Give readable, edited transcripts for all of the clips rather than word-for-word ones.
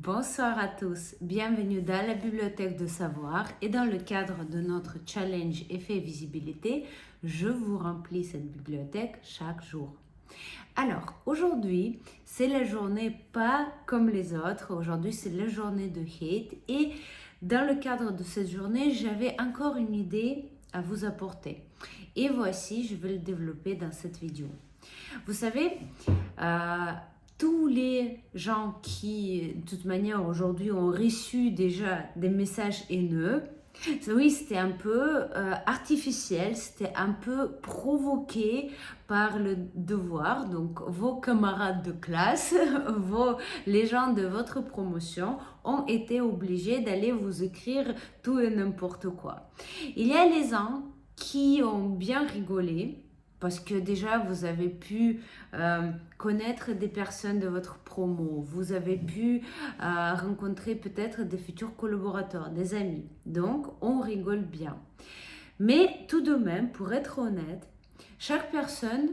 Bonsoir à tous, bienvenue dans la bibliothèque de savoir et dans le cadre de notre challenge effet visibilité, je vous remplis cette bibliothèque chaque jour. Alors aujourd'hui, c'est la journée pas comme les autres, aujourd'hui c'est la journée de hate et dans le cadre de cette journée, j'avais encore une idée à vous apporter. Et voici, je vais le développer dans cette vidéo. Vous savez, tous les gens qui, de toute manière, aujourd'hui ont reçu déjà des messages haineux, oui, c'était un peu artificiel, c'était un peu provoqué par le devoir. Donc, vos camarades de classe, les gens de votre promotion ont été obligés d'aller vous écrire tout et n'importe quoi. Il y a les gens qui ont bien rigolé, parce que déjà, vous avez pu connaître des personnes de votre promo, vous avez pu rencontrer peut-être des futurs collaborateurs, des amis. Donc, on rigole bien. Mais tout de même, pour être honnête, chaque personne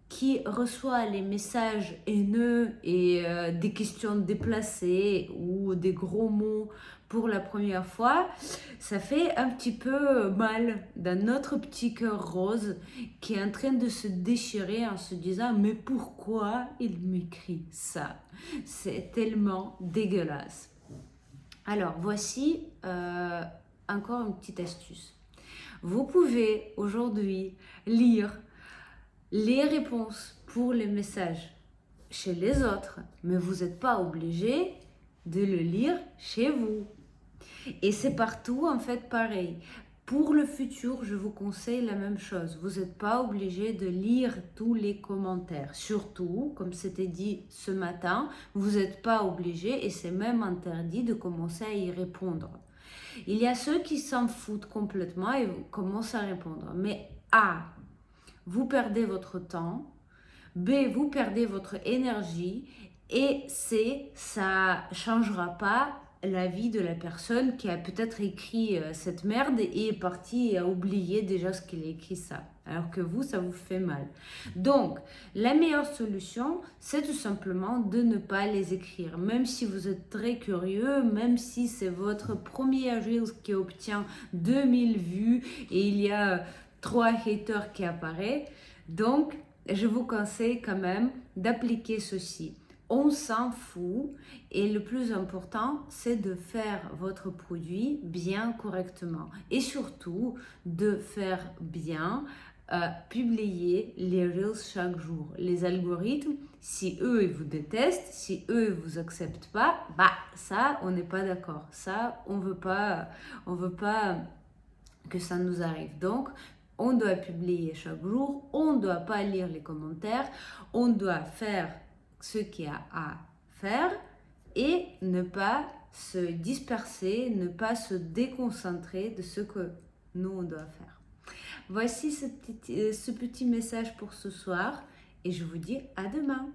qui reçoit les messages haineux et des questions déplacées ou des gros mots pour la première fois, ça fait un petit peu mal dans notre petit cœur rose qui est en train de se déchirer en se disant mais pourquoi il m'écrit ça? C'est tellement dégueulasse. Alors voici encore une petite astuce. Vous pouvez aujourd'hui lire les réponses pour les messages chez les autres, mais vous n'êtes pas obligé de le lire chez vous. Et c'est partout en fait pareil. Pour le futur, je vous conseille la même chose. Vous n'êtes pas obligé de lire tous les commentaires. Surtout, comme c'était dit ce matin, vous n'êtes pas obligé et c'est même interdit de commencer à y répondre. Il y a ceux qui s'en foutent complètement et commencent à répondre. Mais A, vous perdez votre temps. B, vous perdez votre énergie. Et C, ça ne changera pas la vie de la personne qui a peut-être écrit cette merde et est partie et a oublié déjà ce qu'il a écrit ça. Alors que vous, ça vous fait mal. Donc, la meilleure solution, c'est tout simplement de ne pas les écrire. Même si vous êtes très curieux, même si c'est votre premier Reels qui obtient 2000 vues et il y a 3 haters qui apparaissent. Donc, je vous conseille quand même d'appliquer ceci. On s'en fout et le plus important, c'est de faire votre produit bien correctement et surtout de faire bien publier les Reels chaque jour. Les algorithmes, si eux ils vous détestent, si eux ils vous acceptent pas, bah ça on n'est pas d'accord. Ça on veut pas que ça nous arrive. Donc on doit publier chaque jour, on ne doit pas lire les commentaires, on doit faire ce qu'il y a à faire et ne pas se disperser, ne pas se déconcentrer de ce que nous on doit faire. Voici ce petit message pour ce soir et je vous dis à demain.